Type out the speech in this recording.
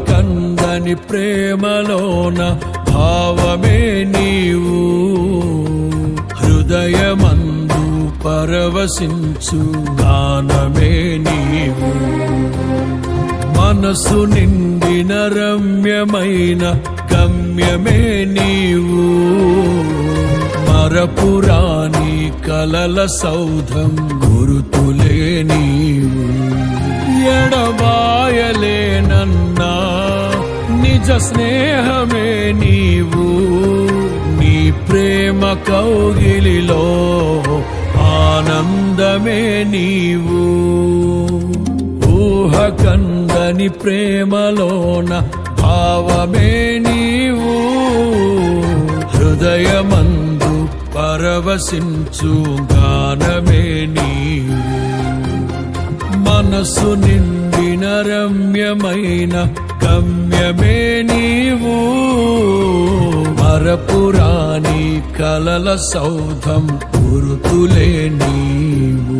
కందని ప్రేమలోన భావమే నీవు, హృదయమందు పరవశించు గానమే నీవు. మనసు నిండిన రమ్యమైన గమ్యమే నీవు, మరపురాని కలల సౌధం గురుతులే నీవు. ఎడబాయలేనన్నా నిజ స్నేహమే నీవు, నీ ప్రేమ కౌగిలిలో ఆనందమే నీవు. ఊహ కందని ప్రేమలోన భావమే నీవు, హృదయమందు పరవశించు గానమే నీవు. మనసు నిండిన రమ్యమైన గమ్యమే నీవు, మరపురాని కలల సౌధం గురుతులే నీవు.